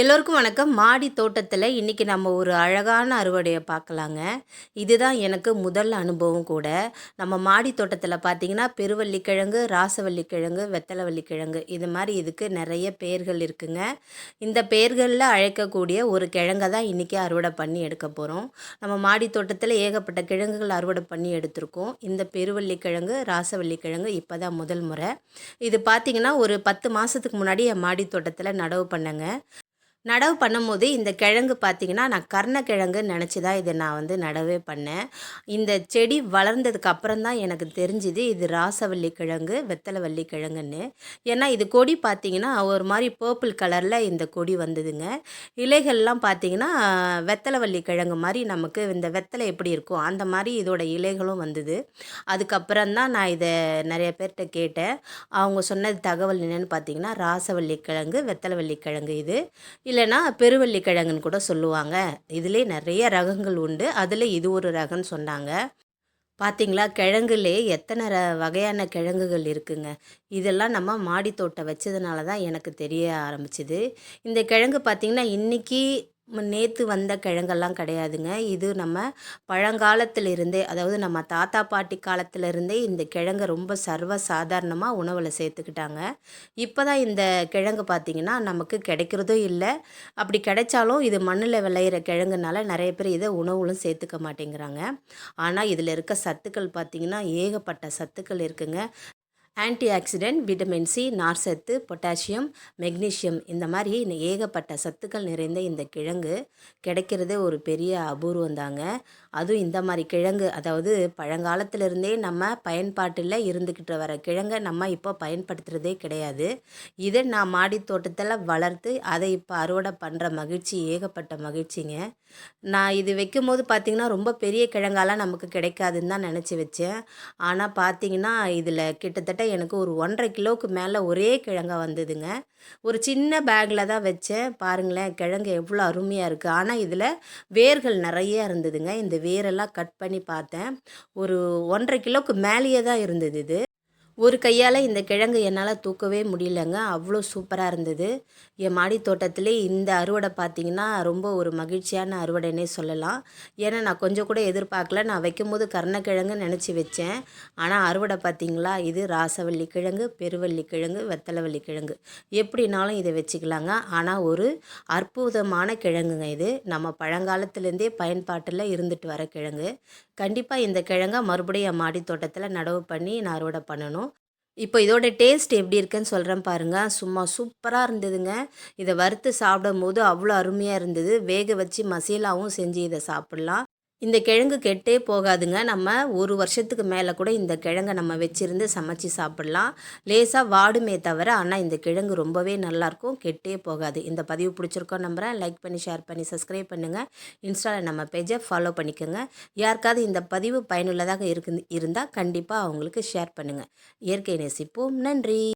எல்லோருக்கும் வணக்கம். மாடி தோட்டத்தில் இன்றைக்கி நம்ம ஒரு அழகான அறுவடையை பார்க்கலாங்க. இதுதான் எனக்கு முதல் அனுபவம் கூட. நம்ம மாடி தோட்டத்தில் பார்த்திங்கன்னா பெருவள்ளிக்கிழங்கு, ராசவள்ளிக்கிழங்கு, வெத்தலைவள்ளிக்கிழங்கு இது மாதிரி இதுக்கு நிறைய பெயர்கள் இருக்குங்க. இந்த பெயர்களில் அழைக்கக்கூடிய ஒரு கிழங்கை தான் இன்றைக்கி அறுவடை பண்ணி எடுக்க போகிறோம். நம்ம மாடி தோட்டத்தில் ஏகப்பட்ட கிழங்குகள் அறுவடை பண்ணி எடுத்திருக்கோம். இந்த பெருவள்ளிக்கிழங்கு, ராசவள்ளிக்கிழங்கு இப்போ தான் முதல் முறை. இது பார்த்திங்கன்னா ஒரு 10 மாதத்துக்கு முன்னாடி என் மாடி தோட்டத்தில் நடவு பண்ணேங்க. நடவு பண்ணும்போது இந்த கிழங்கு பார்த்திங்கன்னா நான் கருணக்கிழங்குன்னு நினச்சி தான் இதை நான் நடவே பண்ணேன். இந்த செடி வளர்ந்ததுக்கு அப்புறம் தான் எனக்கு தெரிஞ்சுது இது ராசவள்ளி கிழங்கு, வெத்தலைவள்ளி கிழங்குன்னு. ஏன்னா இது கொடி பார்த்திங்கன்னா ஒரு மாதிரி பர்பிள் கலரில் இந்த கொடி வந்ததுங்க. இலைகள்லாம் பார்த்திங்கன்னா வெத்தலைவள்ளி கிழங்கு மாதிரி நமக்கு இந்த வெத்தலை எப்படி இருக்கும் அந்த மாதிரி இதோட இலைகளும் வந்தது. அதுக்கப்புறம் தான் நான் இதை நிறைய பேர்கிட்ட கேட்டேன். அவங்க சொன்னது தகவல் என்னென்னு பார்த்திங்கன்னா ராசவள்ளி கிழங்கு, வெத்தலைவள்ளி கிழங்கு இது இல்லைனா பெருவள்ளிக்கிழங்குன்னு கூட சொல்லுவாங்க. இதிலே நிறைய ரகங்கள் உண்டு. அதில் இது ஒரு ரகம்னு சொன்னாங்க. பார்த்திங்களா, கிழங்குலே எத்தனை வகையான கிழங்குகள் இருக்குங்க. இதெல்லாம் நம்ம மாடி தோட்டம் வச்சதுனால தான் எனக்கு தெரிய ஆரம்பிச்சுது. இந்த கிழங்கு பார்த்திங்கன்னா இன்றைக்கி நேற்று வந்த கிழங்கெல்லாம் கிடையாதுங்க. இது நம்ம பழங்காலத்திலிருந்தே, அதாவது நம்ம தாத்தா பாட்டி காலத்திலிருந்தே இந்த கிழங்கை ரொம்ப சர்வ சாதாரணமாக உணவில் சேர்த்துக்கிட்டாங்க. இப்போ தான் இந்த கிழங்கு பார்த்திங்கன்னா நமக்கு கிடைக்கிறதும் இல்லை. அப்படி கிடைச்சாலும் இது மண்ணில் விளையிற கிழங்குனால நிறைய பேர் இதை உணவுலும் சேர்த்துக்க மாட்டேங்கிறாங்க. ஆனால் இதில் இருக்க சத்துக்கள் பார்த்திங்கன்னா ஏகப்பட்ட சத்துக்கள் இருக்குங்க. ஆன்டி ஆக்சிடென்ட், விட்டமின் சி, நார்சத்து, பொட்டாசியம், மெக்னீஷியம் இந்த மாதிரி ஏகப்பட்ட சத்துக்கள் நிறைந்த இந்த கிழங்கு கிடைக்கிறதே ஒரு பெரிய அபூர்வம் தாங்க. அதுவும் இந்த மாதிரி கிழங்கு, அதாவது பழங்காலத்திலிருந்தே நம்ம பயன்பாட்டில் இருந்துக்கிட்டு வர கிழங்கை நம்ம இப்போ பயன்படுத்துகிறதே கிடையாது. இதை நான் மாடி தோட்டத்தில் வளர்த்து அதை இப்போ அறுவடை பண்ணுற மகிழ்ச்சி ஏகப்பட்ட மகிழ்ச்சிங்க. நான் இது வைக்கும்போது பார்த்திங்கன்னா ரொம்ப பெரிய கிழங்காலாம் நமக்கு கிடைக்காதுன்னு தான் நினச்சி வச்சேன். ஆனால் பார்த்திங்கன்னா இதில் கிட்டத்தட்ட எனக்கு ஒரு 1.5 கிலோவுக்கு மேலே ஒரே கிழங்கா வந்ததுங்க. ஒரு சின்ன பேக்கில் தான் வச்சேன். பாருங்களேன், கிழங்கு எவ்வளோ அருமையாக இருக்குது. ஆனால் இதில் வேர்கள் நிறைய இருந்ததுங்க. இந்த வேரெல்லாம் கட் பண்ணி பார்த்தேன். ஒரு 1.5 கிலோவுக்கு மேலேயே தான் இருந்தது இது. ஒரு கையால் இந்த கிழங்கு என்னால் தூக்கவே முடியலங்க. அவ்வளோ சூப்பராக இருந்தது. என் மாடி தோட்டத்திலே இந்த அறுவடை பார்த்திங்கன்னா ரொம்ப ஒரு மகிழ்ச்சியான அறுவடைனே சொல்லலாம். ஏன்னா நான் கொஞ்சம் கூட எதிர்பார்க்கல. நான் வைக்கும்போது கருணக்கிழங்குன்னு நினச்சி வச்சேன். ஆனால் அறுவடை பார்த்திங்களா, இது ராசவள்ளி கிழங்கு, பெருவள்ளி கிழங்கு, வெத்தலைவள்ளி கிழங்கு எப்படினாலும் இதை வச்சுக்கலாங்க. ஆனால் ஒரு அற்புதமான கிழங்குங்க இது. நம்ம பழங்காலத்துலேருந்தே பயன்பாட்டில் இருந்துட்டு வர கிழங்கு. கண்டிப்பாக இந்த கிழங்கை மறுபடியும் என் மாடி தோட்டத்தில் நடவு பண்ணி நான் அறுவடை பண்ணணும். இப்போ இதோட டேஸ்ட் எப்படி இருக்குன்னு சொல்கிறேன் பாருங்கள். சும்மா சூப்பராக இருந்ததுங்க. இதை வறுத்து சாப்பிடும்போது அவ்வளோ அருமையாக இருந்தது. வேக வச்சு மசாலாவும் செஞ்சு இதை சாப்பிட்லாம். இந்த கிழங்கு கெட்டே போகாதுங்க. நம்ம ஒரு வருஷத்துக்கு மேலே கூட இந்த கிழங்கை நம்ம வச்சுருந்து சமைச்சு சாப்பிட்லாம். லேசாக வாடுமே தவிர, ஆனால் இந்த கிழங்கு ரொம்பவே நல்லாயிருக்கும், கெட்டே போகாது. இந்த பதிவு பிடிச்சிருக்கோம் நம்புகிறேன். லைக் பண்ணி, ஷேர் பண்ணி, சப்ஸ்கிரைப் பண்ணுங்கள். இன்ஸ்டாவில் நம்ம பேஜை ஃபாலோ பண்ணிக்கோங்க. யாருக்காவது இந்த பதிவு பயனுள்ளதாக இருந்தால் கண்டிப்பாக அவங்களுக்கு ஷேர் பண்ணுங்கள். இயற்கை நேசிப்போம். நன்றி.